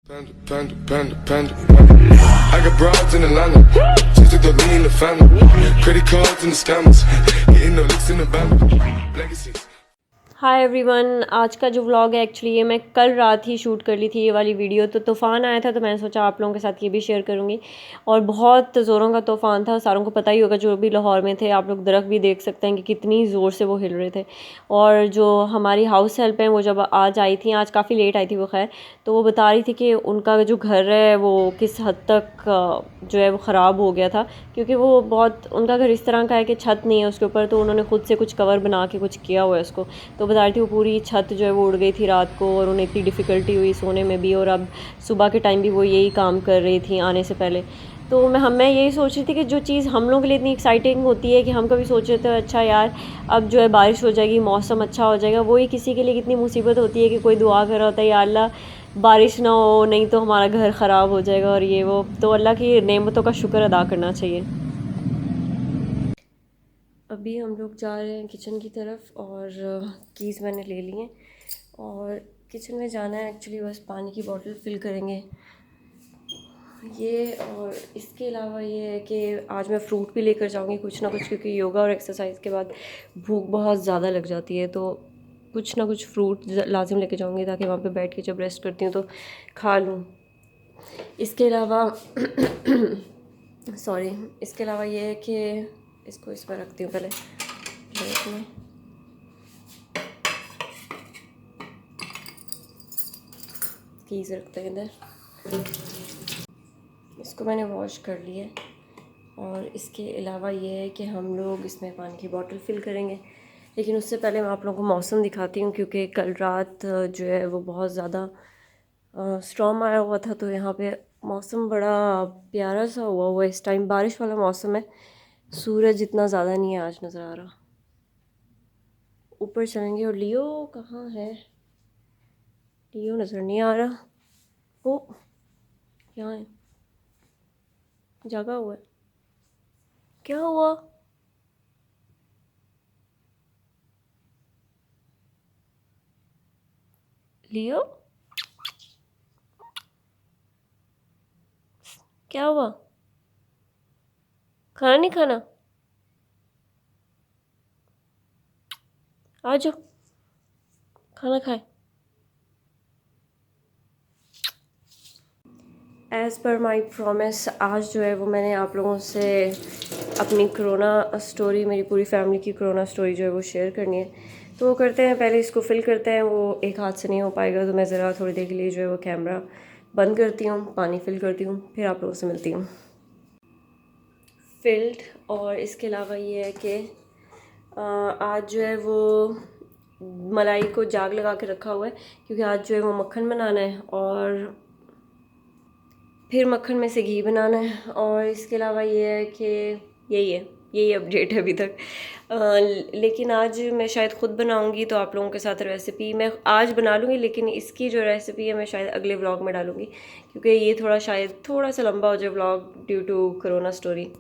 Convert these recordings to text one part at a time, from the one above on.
Panda, panda, panda, panda, panda. I got broads in Atlanta. Just took the lean in the family. Credit cards and the scammers. Getting no licks in the band. Legacies. Hi everyone, आज का जो vlog है actually ये मैं कल रात ही shoot कर ली थी ये वाली वीडियो। तो तूफ़ान आया था तो मैंने सोचा आप लोगों के साथ ये भी शेयर करूँगी। और बहुत ज़ोरों का तूफ़ान था, सारों को पता ही होगा जो भी लाहौर में थे। आप लोग दरख्त भी देख सकते हैं कि कितनी ज़ोर से वो हिल रहे थे। और जो हमारी हाउस हेल्प हैं वो जब आज आई थी, आज काफ़ी लेट आई थी वो खैर, तो वो बता रही थी कि उनका जो घर है वो किस हद तक जो है वो ख़राब हो गया था, क्योंकि वो बहुत उनका घर इस तरह का है कि छत नहीं है उसके ऊपर, तो उन्होंने खुद से कुछ कवर बना के कुछ किया हुआ है उसको। तो बता रही थी वो पूरी छत जो है वो उड़ गई थी रात को और उन्हें इतनी डिफ़िकल्टी हुई सोने में भी, और अब सुबह के टाइम भी वो यही काम कर रही थी आने से पहले। तो मैं यही सोच रही थी कि जो चीज़ हम लोगों के लिए इतनी एक्साइटिंग होती है कि हम कभी सोच रहे थे अच्छा यार अब जो है बारिश हो जाएगी, मौसम अच्छा हो जाएगा, वही किसी के लिए कितनी मुसीबत होती है कि कोई दुआ कर रहा होता है या अल्लाह बारिश ना हो, नहीं तो हमारा घर ख़राब हो जाएगा और ये वो। तो अल्लाह की नेमतों का शुक्र अदा करना चाहिए। अभी हम लोग जा रहे हैं किचन की तरफ और कीज़ मैंने ले ली हैं और किचन में जाना है एक्चुअली, बस पानी की बोतल फ़िल करेंगे ये। और इसके अलावा ये है कि आज मैं फ़्रूट भी लेकर जाऊंगी कुछ ना कुछ, क्योंकि योगा और एक्सरसाइज के बाद भूख बहुत ज़्यादा लग जाती है, तो कुछ ना कुछ फ़्रूट लाजिम लेके जाऊंगी ताकि वहाँ पे बैठ के जब रेस्ट करती हूँ तो खा लूँ। इसके अलावा सॉरी, इसके अलावा ये है कि इसको इस पर रखती हूँ पहले प्लेट में। कीज़ रखते हैं इधर, इसको मैंने वॉश कर लिया है। और इसके अलावा ये है कि हम लोग इसमें पानी की बोतल फ़िल करेंगे, लेकिन उससे पहले मैं आप लोगों को मौसम दिखाती हूँ, क्योंकि कल रात जो है वो बहुत ज़्यादा स्टॉर्म आया हुआ था, तो यहाँ पे मौसम बड़ा प्यारा सा हुआ इस टाइम, बारिश वाला मौसम है। सूरज इतना ज़्यादा नहीं है आज नज़र आ रहा। ऊपर चलेंगे और लियो कहाँ है, लियो नज़र नहीं आ रहा। ओ यहाँ है, जगा हुआ है, क्या हुआ? लियो क्या हुआ? खाना नहीं खाना? आ जाओ खाना खाए। एज़ पर माई प्रॉमिस आज जो है वो मैंने आप लोगों से अपनी कोरोना स्टोरी, मेरी पूरी फैमिली की कोरोना स्टोरी जो है वो शेयर करनी है। तो वो करते हैं, पहले इसको फ़िल करते हैं, वो एक हाथ से नहीं हो पाएगा, तो मैं ज़रा थोड़ी देर के लिए जो है वो कैमरा बंद करती हूँ, पानी फ़िल करती हूँ, फिर आप लोगों से मिलती हूँ। फ़िल्ड। और इसके अलावा ये है कि आज जो है वो मलाई को जाग लगा के रखा हुआ है, क्योंकि आज जो है वो मक्खन बनाना है और फिर मक्खन में से घी बनाना है। और इसके अलावा ये है कि यही अपडेट है अभी तक। लेकिन आज मैं शायद ख़ुद बनाऊंगी, तो आप लोगों के साथ रेसिपी मैं आज बना लूँगी, लेकिन इसकी जो रेसिपी है मैं शायद अगले व्लॉग में डालूँगी, क्योंकि ये शायद थोड़ा सा लंबा हो जाए vlog due to corona story.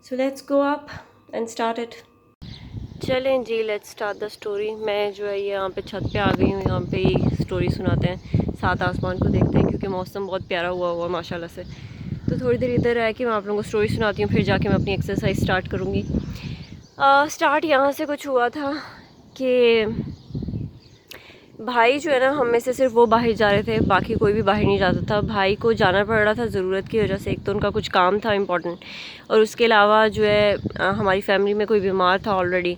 So let's go up and start it. चलें जी, लेट्स स्टार्ट द स्टोरी। मैं जो है यहाँ पे छत पे आ गई हूँ, यहाँ पे ही स्टोरी सुनाते हैं, साथ आसमान को देखते हैं, क्योंकि मौसम बहुत प्यारा हुआ माशाल्लाह से। तो थोड़ी देर इधर रह के मैं आप लोगों को स्टोरी सुनाती हूँ, फिर जाके मैं अपनी एक्सरसाइज स्टार्ट करूँगी। स्टार्ट यहाँ से कुछ हुआ था कि भाई जो है ना, हम में से सिर्फ वो बाहर जा रहे थे, बाकी कोई भी बाहर नहीं जाता था। भाई को जाना पड़ रहा था ज़रूरत की वजह से, एक तो उनका कुछ काम था इम्पोर्टेंट, और उसके अलावा जो है हमारी फैमिली में कोई बीमार था ऑलरेडी,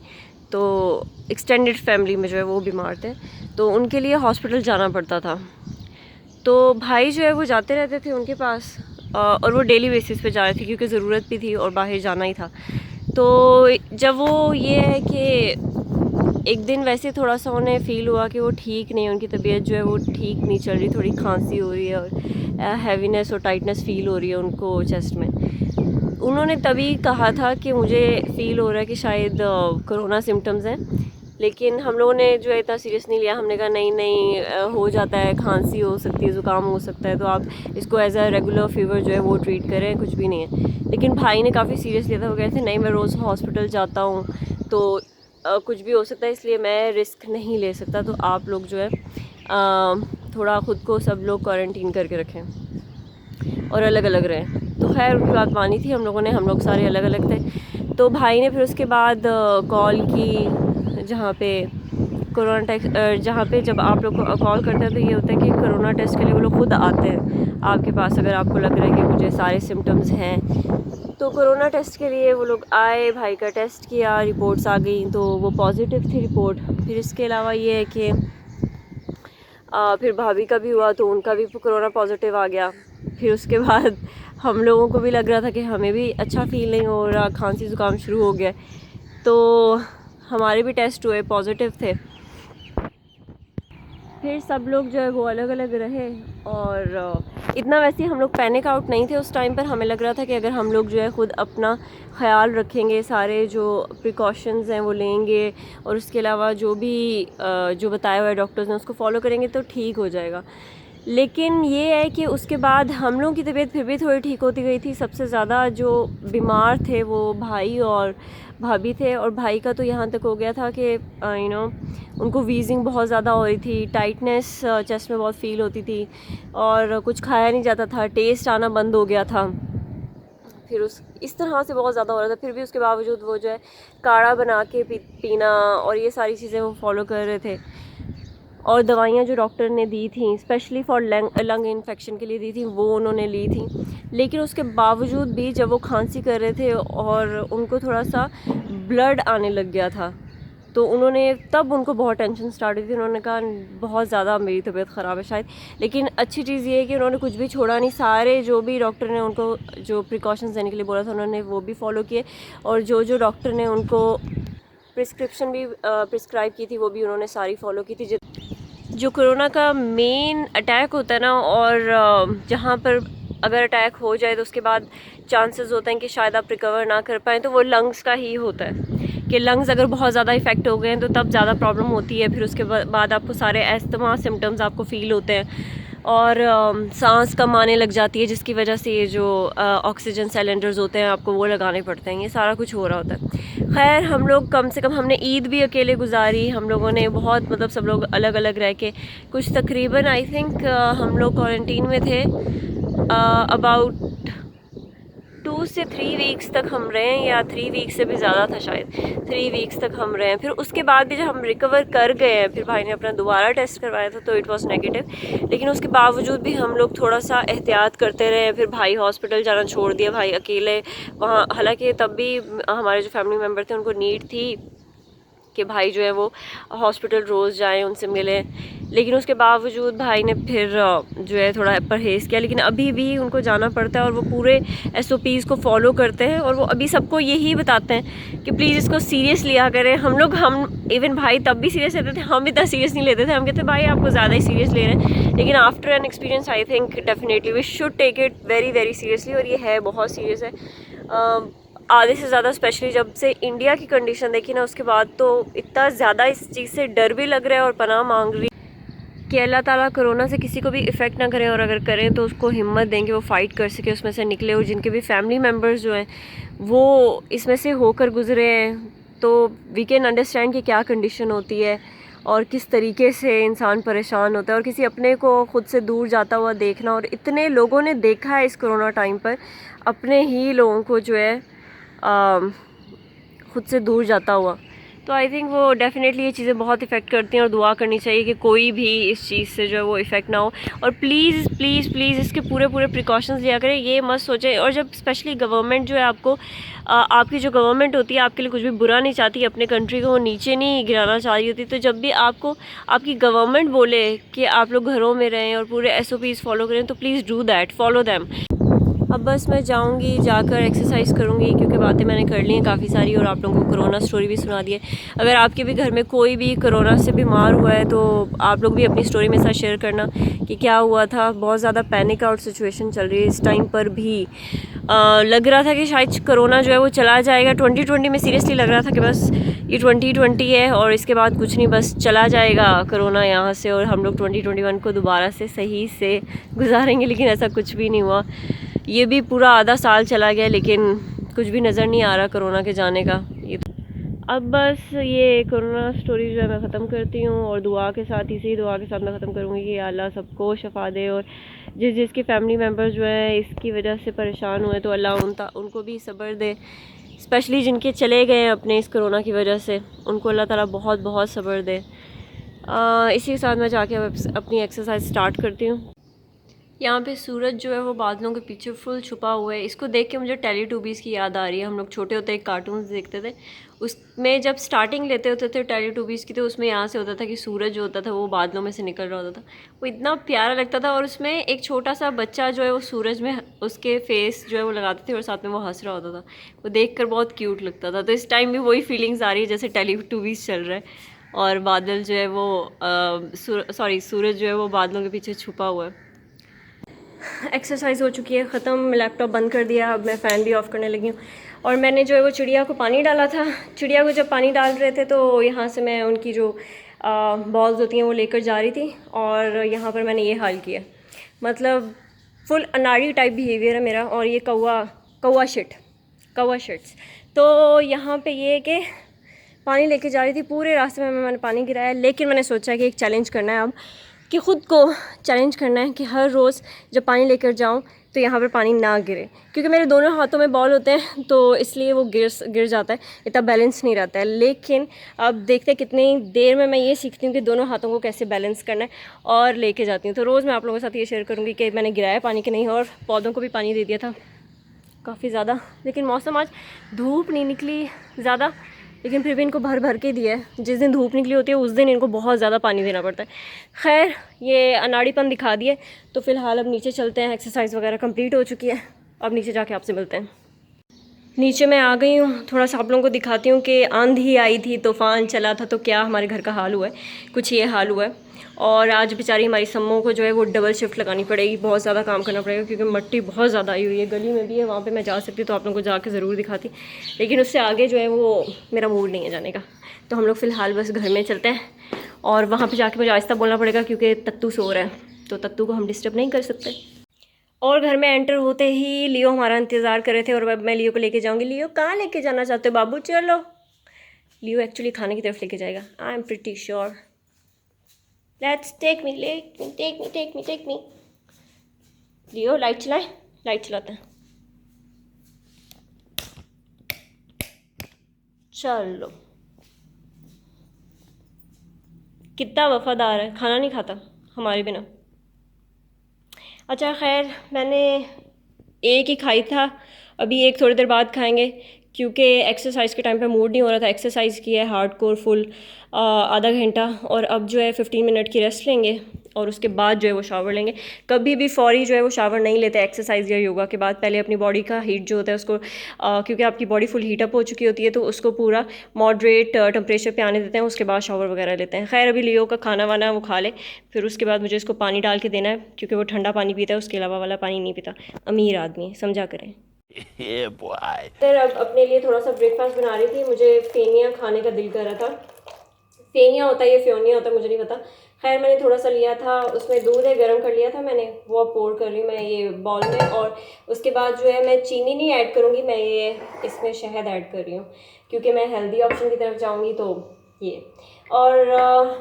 तो एक्सटेंडेड फैमिली में जो है वो बीमार थे, तो उनके लिए हॉस्पिटल जाना पड़ता था। तो भाई जो है वो जाते रहते थे उनके पास, और वो डेली बेसिस पे जा रहे थे क्योंकि ज़रूरत भी थी और बाहर जाना ही था। तो जब वो ये है कि एक दिन वैसे थोड़ा सा उन्हें फ़ील हुआ कि वो ठीक नहीं, उनकी तबीयत जो है वो ठीक नहीं चल रही, थोड़ी खांसी हो रही है और हैवीनेस और टाइटनेस फ़ील हो रही है उनको चेस्ट में। उन्होंने तभी कहा था कि मुझे फ़ील हो रहा है कि शायद कोरोना सिम्टम्स हैं, लेकिन हम लोगों ने जो है इतना सीरियस नहीं लिया। हमने कहा नहीं हो जाता है, खांसी हो सकती है, ज़ुकाम हो सकता है, तो आप इसको एज अ रेगुलर फीवर जो है वो ट्रीट करें, कुछ भी नहीं है। लेकिन भाई ने काफ़ी सीरियस लिया था, वो कहते थे नहीं मैं रोज़ हॉस्पिटल जाता हूँ, तो कुछ भी हो सकता है, इसलिए मैं रिस्क नहीं ले सकता, तो आप लोग जो है थोड़ा ख़ुद को सब लोग क्वारंटीन करके रखें और अलग अलग रहें। तो खैर उनकी बात मानी थी हम लोगों ने, हम लोग सारे अलग अलग थे। तो भाई ने फिर उसके बाद कॉल की, जहाँ पे कोरोना टेस्ट, जहाँ पे जब आप लोग को कॉल करते हैं तो ये होता है कि कोरोना टेस्ट के लिए वो लोग खुद आते हैं आपके पास, अगर आपको लग रहा है कि मुझे सारे सिम्टम्स हैं। तो कोरोना टेस्ट के लिए वो लोग आए, भाई का टेस्ट किया, रिपोर्ट्स आ गई तो वो पॉजिटिव थी रिपोर्ट। फिर इसके अलावा ये है कि फिर भाभी का भी हुआ तो उनका भी कोरोना पॉजिटिव आ गया। फिर उसके बाद हम लोगों को भी लग रहा था कि हमें भी अच्छा फील नहीं हो रहा, खांसी ज़ुकाम शुरू हो गया, तो हमारे भी टेस्ट हुए, पॉजिटिव थे। फिर सब लोग जो है वो अलग अलग रहे और इतना वैसे हम लोग पैनिक आउट नहीं थे उस टाइम पर। हमें लग रहा था कि अगर हम लोग जो है ख़ुद अपना ख़्याल रखेंगे, सारे जो प्रिकॉशंस हैं वो लेंगे और उसके अलावा जो भी जो बताया हुआ है डॉक्टर्स ने उसको फॉलो करेंगे तो ठीक हो जाएगा। लेकिन ये है कि उसके बाद हम लोगों की तबीयत फिर भी थोड़ी ठीक होती गई थी। सबसे ज़्यादा जो बीमार थे वो भाई और भाभी थे, और भाई का तो यहाँ तक हो गया था कि उनको वीजिंग बहुत ज़्यादा हो रही थी, टाइटनेस चेस्ट में बहुत फील होती थी और कुछ खाया नहीं जाता था, टेस्ट आना बंद हो गया था। फिर इस तरह से बहुत ज़्यादा हो रहा था। फिर भी उसके बावजूद वो जो है काढ़ा बना के पीना और ये सारी चीज़ें वो फॉलो कर रहे थे। और दवाइयाँ जो डॉक्टर ने दी थी स्पेशली फॉर लंग इन्फेक्शन के लिए दी थी वो उन्होंने ली थी। लेकिन उसके बावजूद भी जब वो खांसी कर रहे थे और उनको थोड़ा सा ब्लड आने लग गया था तो तब उनको बहुत टेंशन स्टार्ट हुई थी। उन्होंने कहा बहुत ज़्यादा मेरी तबीयत ख़राब है शायद। लेकिन अच्छी चीज़ ये है कि उन्होंने कुछ भी छोड़ा नहीं, सारे जो भी डॉक्टर ने उनको जो प्रिकॉशंस देने के लिए बोला था उन्होंने वो भी फॉलो किए, और जो डॉक्टर ने उनको प्रिस्क्रिप्शन भी प्रिस्क्राइब की थी वो भी उन्होंने सारी फॉलो की थी। जो कोरोना का मेन अटैक होता है ना, और जहाँ पर अगर अटैक हो जाए तो उसके बाद चांसेस होते हैं कि शायद आप रिकवर ना कर पाएँ, तो वो लंग्स का ही होता है कि लंग्स अगर बहुत ज़्यादा इफ़ेक्ट हो गए हैं तो तब ज़्यादा प्रॉब्लम होती है। फिर उसके बाद आपको सारे अस्थमा सिम्टम्स आपको फ़ील होते हैं और सांस कम आने लग जाती है, जिसकी वजह से ये जो ऑक्सीजन सिलेंडर्स होते हैं आपको वो लगाने पड़ते हैं। ये सारा कुछ हो रहा होता है। खैर हम लोग कम से कम हमने ईद भी अकेले गुजारी। हम लोगों ने बहुत मतलब सब लोग अलग अलग रह के कुछ तकरीबन आई थिंक हम लोग क्वारंटीन में थे अबाउट 2 से 3 वीक्स तक हम रहे हैं, या 3 वीक्स से भी ज़्यादा था शायद, 3 वीक्स तक हम रहे हैं। फिर उसके बाद भी जब हम रिकवर कर गए हैं, फिर भाई ने अपना दोबारा टेस्ट करवाया था तो इट वाज नेगेटिव। लेकिन उसके बावजूद भी हम लोग थोड़ा सा एहतियात करते रहे। फिर भाई हॉस्पिटल जाना छोड़ दिया, भाई अकेले वहाँ, हालांकि तब भी हमारे जो फैमिली मेम्बर थे उनको नीड थी कि भाई जो है वो हॉस्पिटल रोज़ जाएं, उनसे मिलें। लेकिन उसके बावजूद भाई ने फिर जो है थोड़ा परहेज़ किया, लेकिन अभी भी उनको जाना पड़ता है और वो पूरे SOPs को फॉलो करते हैं और वो अभी सबको यही बताते हैं कि प्लीज़ इसको सीरियस लिया करें। हम इवन भाई तब भी सीरियस लेते थे, हम इतना सीरियस नहीं लेते थे। हम कहते भाई आपको ज़्यादा ही सीरियस ले रहे हैं, लेकिन after an experience I think definitely we should take it very very seriously, और ये है बहुत सीरियस है। आधे से ज़्यादा, स्पेशली जब से इंडिया की कंडीशन देखी ना उसके बाद तो इतना ज़्यादा इस चीज़ से डर भी लग रहा है और पनाह मांग रही कि अल्लाह ताला कोरोना से किसी को भी इफ़ेक्ट ना करें, और अगर करें तो उसको हिम्मत दें कि वो फ़ाइट कर सके, उसमें से निकले। और जिनके भी फैमिली मेम्बर्स जो हैं वो इसमें से होकर गुज़रे हैं तो वी कैन अंडरस्टैंड कि क्या कंडीशन होती है और किस तरीके से इंसान परेशान होता है। और किसी अपने को ख़ुद से दूर जाता हुआ देखना, और इतने लोगों ने देखा है इस कोरोना टाइम पर अपने ही लोगों को जो है ख़ुद से दूर जाता हुआ, तो आई थिंक वो डेफ़िनेटली ये चीज़ें बहुत इफ़ेक्ट करती हैं। और दुआ करनी चाहिए कि कोई भी इस चीज़ से जो है वो इफ़ेक्ट ना हो। और प्लीज़ प्लीज़ प्लीज़ इसके पूरे प्रिकॉशंस लिया करें, ये मत सोचें। और जब स्पेशली गवर्नमेंट जो है आपको आपकी जो गवर्नमेंट होती है आपके लिए कुछ भी बुरा नहीं चाहती, अपने कंट्री को नीचे नहीं गिराना चाह रही होती, तो जब भी आपको आपकी गवर्नमेंट बोले कि आप लोग घरों में रहें और पूरे SOPs फॉलो करें, तो please do that, follow them. अब बस मैं जाऊंगी, जाकर एक्सरसाइज करूंगी, क्योंकि बातें मैंने कर ली हैं काफ़ी सारी और आप लोगों को कोरोना स्टोरी भी सुना दी है। अगर आपके भी घर में कोई भी कोरोना से बीमार हुआ है तो आप लोग भी अपनी स्टोरी मेरे साथ शेयर करना कि क्या हुआ था। बहुत ज़्यादा पैनिक आउट सिचुएशन चल रही है इस टाइम पर भी। लग रहा था कि शायद कोरोना जो है वो चला जाएगा। 2020 में सीरियसली लग रहा था कि बस ये 2020 है और इसके बाद कुछ नहीं, बस चला जाएगा कोरोना यहाँ से और हम लोग 2021 को दोबारा से सही से गुजारेंगे। लेकिन ऐसा कुछ भी नहीं हुआ। ये भी पूरा आधा साल चला गया लेकिन कुछ भी नज़र नहीं आ रहा कोरोना के जाने का। ये अब बस ये कोरोना स्टोरी जो है मैं ख़त्म करती हूँ और दुआ के साथ, इसी दुआ के साथ मैं ख़त्म करूँगी कि अल्लाह सबको शफा दे और जिसके फैमिली मेम्बर्स जो है इसकी वजह से परेशान हुए तो अल्लाह उनको भी सब्र दे। स्पेशली जिनके चले गए हैं अपने इस कोरोना की वजह से, उनको अल्लाह ताला बहुत बहुत सब्र दे। इसी के साथ मैं जाके अपनी एक्सरसाइज स्टार्ट करती हूँ। यहाँ पे सूरज जो है वो बादलों के पीछे फुल छुपा हुआ है। इसको देख के मुझे टेलीटूबीज़ की याद आ रही है। हम लोग छोटे होते एक कार्टून देखते थे, उसमें जब स्टार्टिंग लेते होते थे टेलीटूबीज़ की, तो उसमें यहाँ से होता था कि सूरज जो होता था वो बादलों में से निकल रहा होता था। वो इतना प्यारा लगता था और उसमें एक छोटा सा बच्चा जो है वो सूरज में उसके फेस जो है वो लगाते थे और साथ में वो हंस रहा होता था। वो देख कर बहुत क्यूट लगता था। तो इस टाइम भी वही फीलिंग्स आ रही है जैसे टेलीटूबीज़ चल रहा है और बादल जो है वो सूरज जो है वो बादलों के पीछे छुपा हुआ है। एक्सरसाइज हो चुकी है ख़त्म, लैपटॉप बंद कर दिया, अब मैं फ़ैन भी ऑफ़ करने लगी हूँ। और मैंने जो है वो चिड़िया को पानी डाला था। चिड़िया को जब पानी डाल रहे थे तो यहाँ से मैं उनकी जो बॉल्स होती हैं वो लेकर जा रही थी और यहाँ पर मैंने ये हाल किया। मतलब फुल अनाड़ी टाइप बिहेवियर है मेरा। और ये कौवा शिट्स। तो यहाँ पे ये है कि पानी लेके जा रही थी, पूरे रास्ते में मैंने पानी गिराया, लेकिन मैंने सोचा कि एक चैलेंज करना है अब, कि ख़ुद को चैलेंज करना है कि हर रोज़ जब पानी लेकर जाऊं तो यहाँ पर पानी ना गिरे, क्योंकि मेरे दोनों हाथों में बॉल होते हैं तो इसलिए वो गिर जाता है, इतना बैलेंस नहीं रहता है। लेकिन अब देखते हैं कितनी देर में मैं ये सीखती हूँ कि दोनों हाथों को कैसे बैलेंस करना है और लेके जाती हूँ। तो रोज़ मैं आप लोगों के साथ ये शेयर करूँगी कि मैंने गिराया पानी के नहीं, और पौधों को भी पानी दे दिया था काफ़ी ज़्यादा। लेकिन मौसम आज धूप नहीं निकली ज़्यादा, लेकिन फिर भी इनको भर के दिया है। जिस दिन धूप निकली होती है उस दिन इनको बहुत ज़्यादा पानी देना पड़ता है। खैर ये अनाड़ीपन दिखा दिए, तो फ़िलहाल अब नीचे चलते हैं। एक्सरसाइज वगैरह कंप्लीट हो चुकी है, अब नीचे जाके आपसे मिलते हैं। नीचे मैं आ गई हूँ, थोड़ा सा आप लोगों को दिखाती हूँ कि आंधी आई थी, तूफ़ान चला था, तो क्या हमारे घर का हाल हुआ है, कुछ ये हाल हुआ है। और आज बेचारी हमारी सम्मो को जो है वो डबल शिफ्ट लगानी पड़ेगी, बहुत ज़्यादा काम करना पड़ेगा क्योंकि मिट्टी बहुत ज़्यादा आई हुई है। गली में भी है, वहाँ पे मैं जा सकती तो आप लोगों को जाके ज़रूर दिखाती, लेकिन उससे आगे जो है वो मेरा मूड नहीं है जाने का। तो हम लोग फ़िलहाल बस घर में चलते हैं और वहाँ पर जाके मुझे आहिस्ता बोलना पड़ेगा क्योंकि तत्तू सो रहा है, तो तत्तू को हम डिस्टर्ब नहीं कर सकते। और घर में एंटर होते ही लियो हमारा इंतज़ार कर रहे थे और अब मैं लियो को लेके जाऊँगी। लियो कहाँ लेके जाना चाहते हो बाबू? चलो। लियो एक्चुअली खाने की तरफ लेके जाएगा, I am pretty sure. Let's take me. लियो लाइट चलाए, लाइट चलाते हैं। चलो, कितना वफादार है, खाना नहीं खाता हमारे बिना। अच्छा खैर, मैंने एक ही खाई था, अभी एक थोड़ी देर बाद खाएंगे क्योंकि एक्सरसाइज के टाइम पे मूड नहीं हो रहा था। एक्सरसाइज की है हार्डकोर फुल आधा घंटा, और अब जो है 15 मिनट की रेस्ट लेंगे और उसके बाद जो है वो शावर लेंगे। कभी भी फौरी जो है वो शावर नहीं लेते एक्सरसाइज या योगा के बाद। पहले अपनी बॉडी का हीट जो होता है उसको क्योंकि आपकी बॉडी फुल हीट अप हो चुकी होती है तो उसको पूरा मॉडरेट टेम्परेचर पे आने देते हैं, उसके बाद शावर वगैरह लेते हैं। खैर अभी लियो का खाना वाना वो खा ले, फिर उसके बाद मुझे इसको पानी डाल के देना है क्योंकि वो ठंडा पानी पीता है, उसके अलावा वाला पानी नहीं पीता। अमीर आदमी, समझा करें। फिर अब अपने लिए थोड़ा सा ब्रेकफास्ट बना रही थी। मुझे फेनिया खाने का दिल कर रहा था। फेनिया होता है या फ्योनिया होता है मुझे नहीं पता। खैर मैंने थोड़ा सा लिया था, उसमें दूध है गर्म कर लिया था मैंने, वो अब पोर कर रही हूँ मैं ये बॉल में। और उसके बाद जो है मैं चीनी नहीं ऐड करूँगी, मैं ये इसमें शहद ऐड कर रही हूँ क्योंकि मैं हेल्दी ऑप्शन की तरफ जाऊँगी। तो ये, और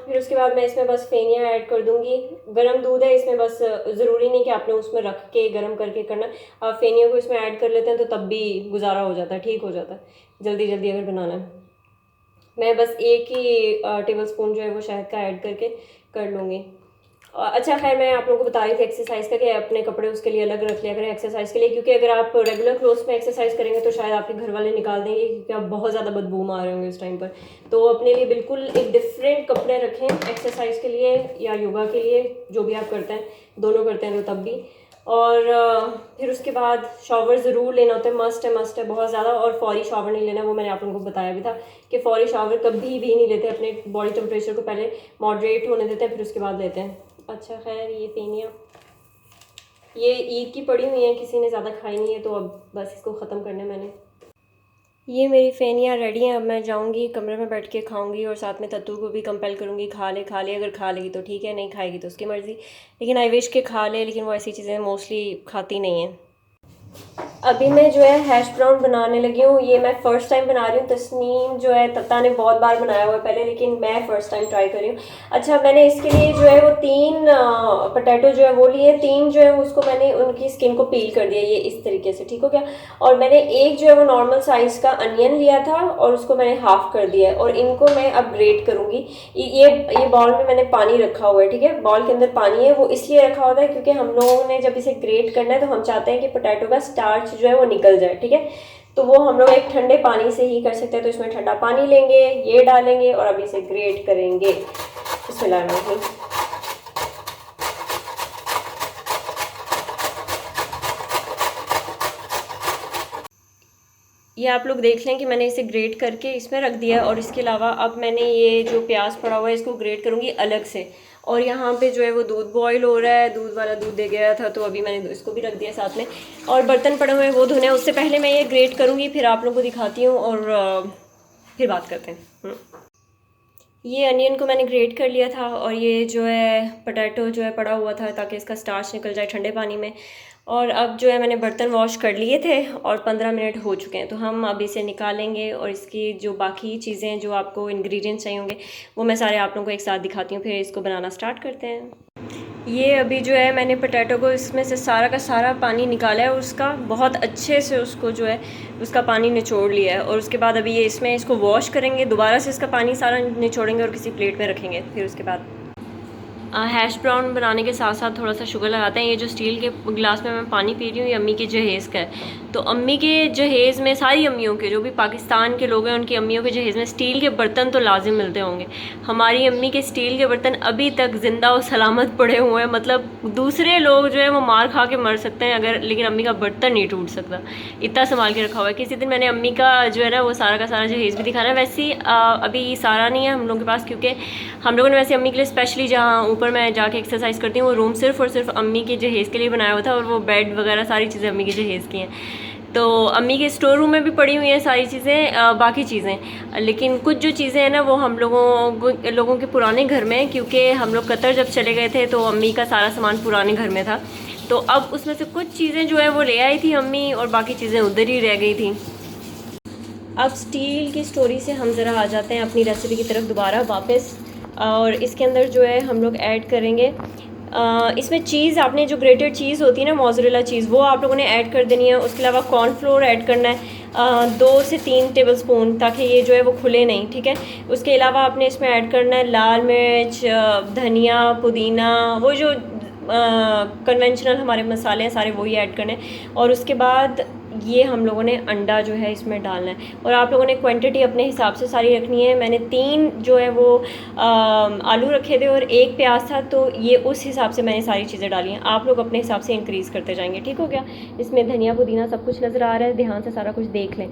फिर उसके बाद मैं इसमें बस फेनिया ऐड कर दूँगी। गर्म दूध है इसमें, बस ज़रूरी नहीं कि आपने उसमें रख के गर्म करके करना। आप फेनिया को इसमें ऐड कर लेते हैं तो तब भी गुजारा हो जाता है, ठीक हो जाता है जल्दी जल्दी अगर बनाना है। मैं बस एक ही टेबल स्पून जो है वो शहद का ऐड करके कर लूँगी। अच्छा खैर, मैं आप लोगों को बता रही थी एक्सरसाइज का कि अपने कपड़े उसके लिए अलग रख लिया करें एक्सरसाइज के लिए, क्योंकि अगर आप रेगुलर क्लोथ्स में एक्सरसाइज करेंगे तो शायद आपके घर वाले निकाल देंगे क्योंकि आप बहुत ज़्यादा बदबू मार रहे होंगे उस टाइम पर। तो अपने लिए बिल्कुल एक डिफरेंट कपड़े रखें एक्सरसाइज के लिए या योगा के लिए, जो भी आप करते हैं, दोनों करते हैं तो तब भी। और फिर उसके बाद शावर ज़रूर लेना होता है, मस्ट है बहुत ज़्यादा। और फौरी शावर नहीं लेना, वो मैंने आप लोगों को बताया भी था कि फौरी शावर कभी भी नहीं लेते, अपने बॉडी टेम्परेचर को पहले मॉडरेट होने देते हैं फिर उसके बाद लेते हैं। अच्छा खैर, ये फेनिया ये ईद की पड़ी हुई है, किसी ने ज़्यादा खाई नहीं है तो अब बस इसको ख़त्म करना है मैंने। ये मेरी फेनिया रेडी हैं, अब मैं जाऊंगी कमरे में बैठ के खाऊंगी और साथ में तत्तू को भी कंपेल करूंगी खा ले। अगर खा लेगी तो ठीक है, नहीं खाएगी तो उसकी मर्ज़ी, लेकिन आई विश के खा ले। लेकिन वो ऐसी चीज़ें मोस्टली खाती नहीं है। अभी मैं जो है हैश ब्राउन बनाने लगी हूँ। ये मैं फ़र्स्ट टाइम बना रही हूँ। तस्नीम जो है तत्ता ने बहुत बार बनाया हुआ है पहले, लेकिन मैं फ़र्स्ट टाइम ट्राई कर रही हूँ। अच्छा, मैंने इसके लिए जो है वो 3 पोटैटो जो है वो लिए, 3 जो है उसको मैंने उनकी स्किन को पील कर दिया, ये इस तरीके से, ठीक हो गया। और मैंने एक जो है वो नॉर्मल साइज़ का अनियन लिया था और उसको मैंने हाफ़ कर दिया है, और इनको मैं अब ग्रेट करूँगी। ये बॉल में मैंने पानी रखा हुआ है, ठीक है। बॉल के अंदर पानी है, वो इसलिए रखा होता है क्योंकि हम लोगों ने जब इसे ग्रेट करना है तो हम चाहते हैं कि पोटैटो का स्टार्च जो है वो निकल जाए, ठीक है। तो वो हम लोग एक ठंडे पानी से ही कर सकते हैं। तो इसमें ठंडा पानी लेंगे, ये डालेंगे और अब इसे ग्रेट करेंगे। बिस्मिल्लाह। ये आप लोग देख लें कि मैंने इसे ग्रेट करके इसमें रख दिया, और इसके अलावा अब मैंने ये जो प्याज पड़ा हुआ है इसको ग्रेट करूँगी अलग से। और यहाँ पे जो है वो दूध बॉईल हो रहा है, दूध वाला दूध दे गया था तो अभी मैंने इसको भी रख दिया साथ में। और बर्तन पड़े हुए हैं वो धोने हैं, उससे पहले मैं ये ग्रेट करूँगी, फिर आप लोगों को दिखाती हूँ और फिर बात करते हैं। ये अनियन को मैंने ग्रेट कर लिया था, और ये जो है पोटैटो जो है पड़ा हुआ था ताकि इसका स्टार्च निकल जाए ठंडे पानी में। और अब जो है मैंने बर्तन वॉश कर लिए थे और 15 मिनट हो चुके हैं, तो हम अब इसे निकालेंगे और इसकी जो बाकी चीज़ें जो आपको इंग्रेडिएंट्स चाहिए होंगे वो मैं सारे आप लोगों को एक साथ दिखाती हूँ, फिर इसको बनाना स्टार्ट करते हैं। ये अभी जो है मैंने पोटैटो को इसमें से सारा का सारा पानी निकाला है, उसका बहुत अच्छे से उसको जो है उसका पानी निचोड़ लिया है। और उसके बाद अभी ये इसमें इसको वॉश करेंगे, दोबारा से इसका पानी सारा निचोड़ेंगे और किसी प्लेट में रखेंगे। फिर उसके बाद हैश ब्राउन बनाने के साथ साथ थोड़ा सा शुगर लगाते हैं। ये जो स्टील के गिलास में मैं पानी पी रही हूँ ये अम्मी के जहेज़ का है। तो अम्मी के जहेज़ में, सारी अम्मियों के, जो भी पाकिस्तान के लोग हैं उनकी अम्मियों के जहेज़ में स्टील के बर्तन तो लाजिम मिलते होंगे। हमारी अम्मी के स्टील के बर्तन अभी तक ज़िंदा और सलामत पड़े हुए हैं। मतलब दूसरे लोग जो है वो मार खा के मर सकते हैं अगर, लेकिन अम्मी का बर्तन नहीं टूट सकता, इतना संभाल के रखा हुआ है। किसी दिन मैंने अम्मी का जो है ना वो सारा का सारा जहेज़ भी दिखाना है। वैसे ही अभी सारा नहीं है हम लोगों के पास, क्योंकि हम लोगों ने वैसे अम्मी के लिए स्पेशली जहाँ ऊपर मैं जाके एक्सरसाइज करती हूँ वो रूम सिर्फ़ और सिर्फ अम्मी के जहेज़ के लिए बनाया हुआ था, और वो बेड वगैरह सारी चीज़ें अम्मी के जहेज़ की हैं। तो अम्मी के स्टोर रूम में भी पड़ी हुई हैं सारी चीज़ें, बाकी चीज़ें। लेकिन कुछ जो चीज़ें हैं ना वो हम लोगों के पुराने घर में, क्योंकि हम लोग कतर जब चले गए थे तो अम्मी का सारा सामान पुराने घर में था। तो अब उसमें से कुछ चीज़ें जो है वो ले आई थी अम्मी, और बाकी चीज़ें उधर ही रह गई थी। अब स्टील की स्टोरी से हम ज़रा आ जाते हैं अपनी रेसिपी की तरफ दोबारा वापस। और इसके अंदर जो है हम लोग ऐड करेंगे इसमें चीज़, आपने जो ग्रेटेड चीज़ होती है ना, मोज़रेला चीज़, वो आप लोगों ने ऐड कर देनी है। उसके अलावा कॉर्नफ्लोर ऐड करना है 2 से 3 टेबलस्पून, ताकि ये जो है वो खुले नहीं, ठीक है। उसके अलावा आपने इसमें ऐड करना है लाल मिर्च, धनिया, पुदीना, वो जो कन्वेंशनल हमारे मसाले हैं सारे वही ऐड करने हैं। और उसके बाद ये हम लोगों ने अंडा जो है इसमें डालना है, और आप लोगों ने क्वांटिटी अपने हिसाब से सारी रखनी है। मैंने 3 जो है वो आलू रखे थे और 1 प्याज था, तो ये उस हिसाब से मैंने सारी चीज़ें डाली हैं। आप लोग अपने हिसाब से इंक्रीज़ करते जाएंगे, ठीक हो गया। इसमें धनिया पुदीना सब कुछ नज़र आ रहा है, ध्यान से सारा कुछ देख लें।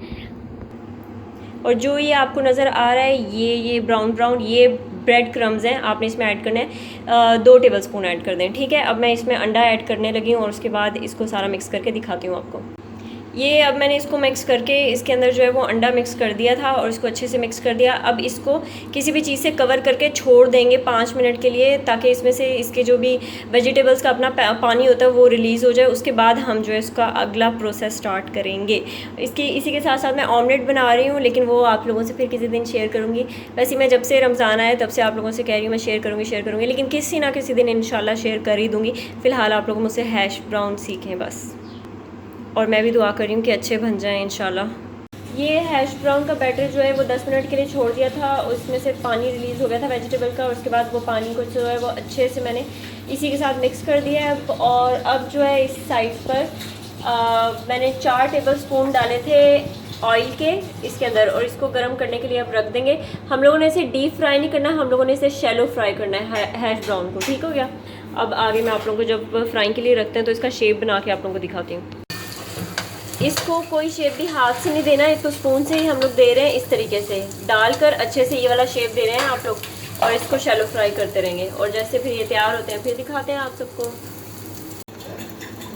और जो ये आपको नज़र आ रहा है ये ब्राउन ये ब्रेड क्रम्स हैं, आपने इसमें ऐड करना है 2 टेबलस्पून ऐड कर दें, ठीक है। अब मैं इसमें अंडा ऐड करने लगी हूँ और उसके बाद इसको सारा मिक्स करके दिखाती हूँ आपको। ये अब मैंने इसको मिक्स करके इसके अंदर जो है वो अंडा मिक्स कर दिया था और इसको अच्छे से मिक्स कर दिया। अब इसको किसी भी चीज़ से कवर करके छोड़ देंगे 5 मिनट के लिए, ताकि इसमें से इसके जो भी वेजिटेबल्स का अपना पानी होता है वो रिलीज़ हो जाए। उसके बाद हम जो है इसका अगला प्रोसेस स्टार्ट करेंगे। इसी के साथ साथ मैं ऑमलेट बना रही हूँ, लेकिन वो आप लोगों से फिर किसी दिन शेयर करूँगी। वैसे मैं जब से रमज़ान आया तब से आप लोगों से कह रही हूँ मैं शेयर करूँगी, लेकिन किसी ना किसी दिन इंशाल्लाह शेयर कर ही दूँगी। फ़िलहाल आप लोग मुझसे हैश ब्राउन सीखें बस, और मैं भी दुआ कर रही हूँ कि अच्छे बन जाएं इंशाल्लाह। ये हैश ब्राउन का बैटर जो है वो 10 मिनट के लिए छोड़ दिया था, उसमें से पानी रिलीज़ हो गया था वेजिटेबल का। उसके बाद वो पानी को जो है वो अच्छे से मैंने इसी के साथ मिक्स कर दिया है। और अब जो है इस साइड पर मैंने 4 टेबलस्पून डाले थे ऑयल के इसके अंदर, और इसको गर्म करने के लिए अब रख देंगे। हम लोगों ने इसे डीप फ्राई नहीं करना, हम लोगों ने इसे शैलो फ्राई करना है हैश ब्राउन को, ठीक हो गया। अब आगे मैं आप लोगों को जब फ्राइंग के लिए रखते हैं तो इसका शेप बना के आप लोगों को दिखाती हूँ। इसको कोई शेप भी हाथ से नहीं देना, इसको स्पून से ही हम लोग दे रहे हैं, इस तरीके से डालकर अच्छे से ये वाला शेप दे रहे हैं आप लोग, और इसको शैलो फ्राई करते रहेंगे। और जैसे फिर ये तैयार होते हैं फिर दिखाते हैं आप सबको।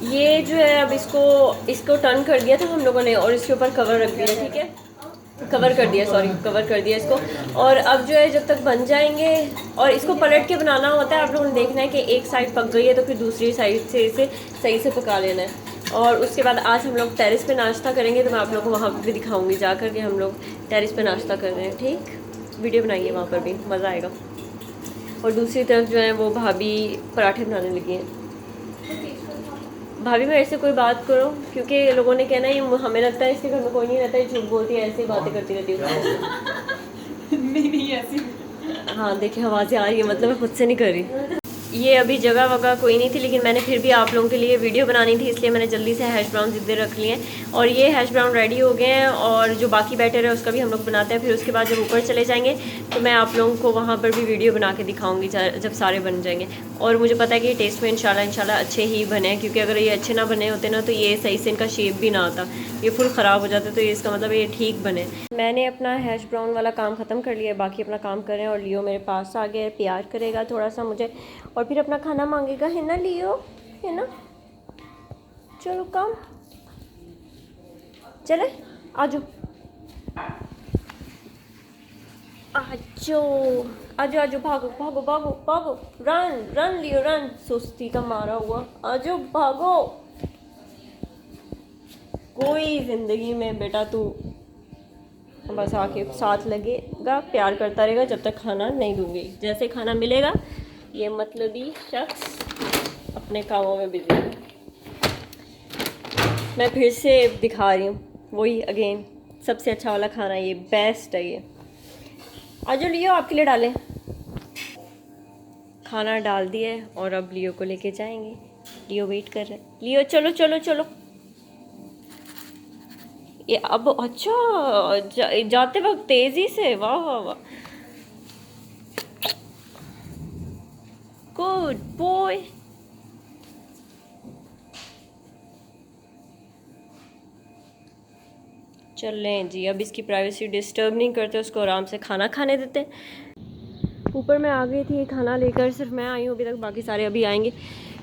ये जो है अब इसको टर्न कर दिया था हम लोगों ने और इसके ऊपर कवर रख दिया, ठीक है, कवर कर दिया इसको। और अब जो है जब तक बन जाएंगे, और इसको पलट के बनाना होता है, आप लोगों ने देखना है कि एक साइड पक गई है तो फिर दूसरी साइड से इसे सही से पका लेना है। और उसके बाद आज हम लोग टेरेस पे नाश्ता करेंगे, तो मैं आप लोगों को वहाँ भी दिखाऊंगी जा कर के हम लोग टेरेस पे नाश्ता कर रहे हैं। ठीक, वीडियो बनाइए वहाँ पर भी, मज़ा आएगा। और दूसरी तरफ जो है वो भाभी पराठे बनाने लगी हैं। भाभी मेरे से कोई बात करो, क्योंकि लोगों ने कहना ये हमें लगता है इसके घर में कोई नहीं रहता, ये झूठ बोलती है, ऐसे ही बातें करती रहती है। नहीं ऐसी। हाँ देखिए आवाज़ें आ रही है, मतलब मैं खुद से नहीं कर रही। ये अभी जगह वगह कोई नहीं थी, लेकिन मैंने फिर भी आप लोगों के लिए वीडियो बनानी थी, इसलिए मैंने जल्दी से हैश ब्राउन इधर रख लिए हैं। और ये हैश ब्राउन रेडी हो गए हैं, और जो बाकी बैटर है उसका भी हम लोग बनाते हैं। फिर उसके बाद जब ऊपर चले जाएंगे तो मैं आप लोगों को वहाँ पर भी वीडियो बना के दिखाऊंगी जब सारे बन जाएंगे। और मुझे पता है कि टेस्ट में इंशाल्लाह अच्छे ही बने, क्योंकि अगर ये अच्छे ना बने होते ना तो ये सही से इनका शेप भी ना आता, ये फुल ख़राब हो जाता, तो ये इसका मतलब ये ठीक बने। मैंने अपना हैश ब्राउन वाला काम ख़त्म कर लिया है, बाकी अपना काम कर रहे हैं। और लियो मेरे पास आ गया है, प्यार करेगा थोड़ा सा मुझे, और फिर अपना खाना मांगेगा, है ना लियो, है ना। चलो कम, चले आजो आजो आजो आजो, भागो भागो भागो भागो, रन रन लियो रन, सुस्ती का मारा हुआ, आजो भागो। कोई ज़िंदगी में बेटा तू बस आके साथ लगेगा, प्यार करता रहेगा जब तक खाना नहीं दूंगी। जैसे खाना मिलेगा ये मतलबी शख्स अपने कामों में बिजी है। मैं फिर से दिखा रही हूँ वही अगेन, सबसे अच्छा वाला खाना, ये बेस्ट है। ये आज लियो आपके लिए डालें, खाना डाल दिया है और अब लियो को लेके जाएंगे। लियो वेट कर रहे हैं, लियो चलो चलो चलो। ये अब अच्छा जाते वक्त तेजी से, वाह वाह वाह, गुड बॉय। चल लें जी, अब इसकी प्राइवेसी डिस्टर्ब नहीं करते, उसको आराम से खाना खाने देते। ऊपर मैं आ गई थी खाना लेकर, सिर्फ मैं आई हूँ अभी तक, बाकी सारे अभी आएंगे।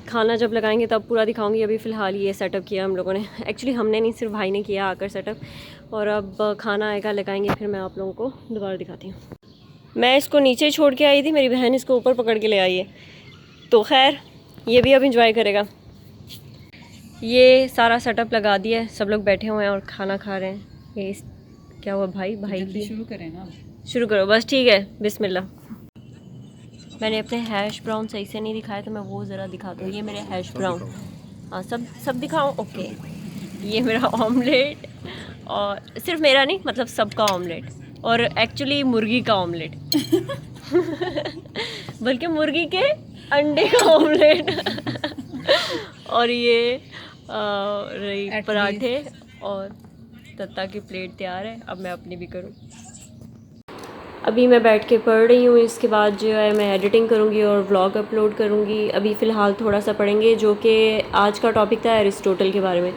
खाना जब लगाएंगे तब पूरा दिखाऊंगी। अभी फ़िलहाल ये सेटअप किया हम लोगों ने, एक्चुअली हमने नहीं, सिर्फ भाई ने किया आकर सेटअप। और अब खाना आएगा, लगाएंगे, फिर मैं आप लोगों को दोबारा दिखाती हूँ। मैं इसको नीचे छोड़ के आई थी, मेरी बहन इसको ऊपर पकड़ के ले आई है, तो खैर ये भी अब इंजॉय करेगा। ये सारा सेटअप लगा दिया है, सब लोग बैठे हुए हैं और खाना खा रहे हैं। ये क्या हुआ भाई की शुरू करें ना, शुरू करो बस, ठीक है बिस्मिल्लाह। मैंने अपने हैश ब्राउन सही से नहीं दिखाया, तो मैं वो ज़रा दिखाता हूँ। ये मेरे हैश ब्राउन, हाँ सब दिखाऊँ, ओके। ये मेरा ऑमलेट, और सिर्फ मेरा नहीं, मतलब सबका ऑमलेट, और एक्चुअली मुर्गी का ऑमलेट बल्कि मुर्गी के अंडे का ऑमलेट और ये रही पराठे, और तत्ता की प्लेट तैयार है। अब मैं अपनी भी करूँ। अभी मैं बैठ के पढ़ रही हूँ, इसके बाद जो है मैं एडिटिंग करूँगी और व्लॉग अपलोड करूँगी। अभी फ़िलहाल थोड़ा सा पढ़ेंगे, जो कि आज का टॉपिक था अरिस्टोटल के बारे में,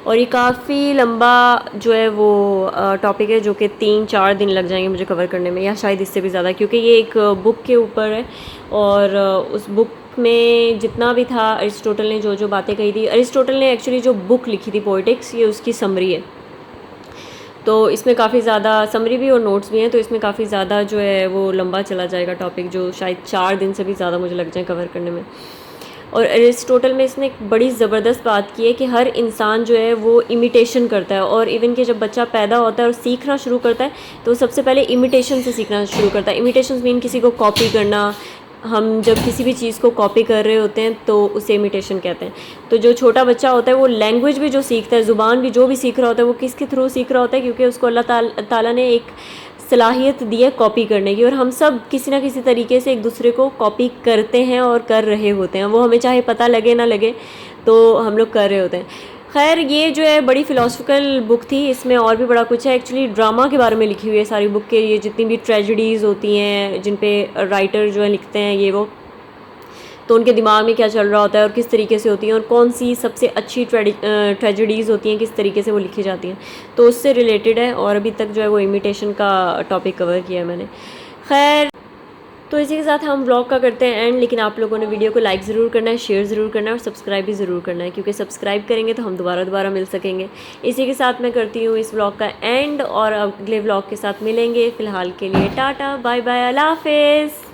और ये काफ़ी लंबा जो है वो टॉपिक है, जो कि 3-4 दिन लग जाएंगे मुझे कवर करने में, या शायद इससे भी ज़्यादा, क्योंकि ये एक बुक के ऊपर है। और उस बुक में जितना भी था, अरिस्टोटल ने जो जो बातें कही थी, अरिस्टोटल ने एक्चुअली जो बुक लिखी थी पोएटिक्स, ये उसकी समरी है। तो इसमें काफ़ी ज़्यादा समरी भी और नोट्स भी हैं, तो इसमें काफ़ी ज़्यादा जो है वो लंबा चला जाएगा टॉपिक, जो शायद 4 दिन से भी ज़्यादा मुझे लग जाए कवर करने में। और अरिस्टोटल में इसने एक बड़ी ज़बरदस्त बात की है कि हर इंसान जो है वो इमिटेशन करता है, और इवन कि जब बच्चा पैदा होता है और सीखना शुरू करता है तो सबसे पहले इमिटेशन से सीखना शुरू करता है। इमिटेशन मीन किसी को कॉपी करना। हम जब किसी भी चीज़ को कॉपी कर रहे होते हैं तो उसे इमिटेशन कहते हैं। तो जो छोटा बच्चा होता है वो लैंग्वेज भी जो सीखता है, ज़ुबान भी जो भी सीख रहा होता है, वो किसके थ्रू सीख रहा होता है, क्योंकि उसको अल्लाह ताला ने एक सलाहियत दी है कॉपी करने की। और हम सब किसी ना किसी तरीके से एक दूसरे को कॉपी करते हैं और कर रहे होते हैं, वो हमें चाहे पता लगे ना लगे, तो हम लोग कर रहे होते हैं। खैर ये जो है बड़ी फ़िलासफ़िकल बुक थी, इसमें और भी बड़ा कुछ है। एक्चुअली ड्रामा के बारे में लिखी हुई है सारी बुक के, ये जितनी भी ट्रेजेडीज़ होती हैं जिन पे राइटर जो है लिखते हैं ये वो, तो उनके दिमाग में क्या चल रहा होता है और किस तरीके से होती हैं, और कौन सी सबसे अच्छी ट्रेजेडीज़ होती हैं, किस तरीके से वो लिखी जाती हैं, तो उससे रिलेटेड है। और अभी तक जो है वो इमिटेशन का टॉपिक कवर किया है मैंने। खैर तो इसी के साथ हम व्लॉग का करते हैं एंड, लेकिन आप लोगों ने वीडियो को लाइक ज़रूर करना है, शेयर ज़रूर करना है, और सब्सक्राइब भी ज़रूर करना है, क्योंकि सब्सक्राइब करेंगे तो हम दोबारा मिल सकेंगे। इसी के साथ मैं करती हूँ इस व्लॉग का एंड, और अगले व्लॉग के साथ मिलेंगे। फ़िलहाल के लिए टाटा बाय बाय, अल्लाह हाफ़िज़।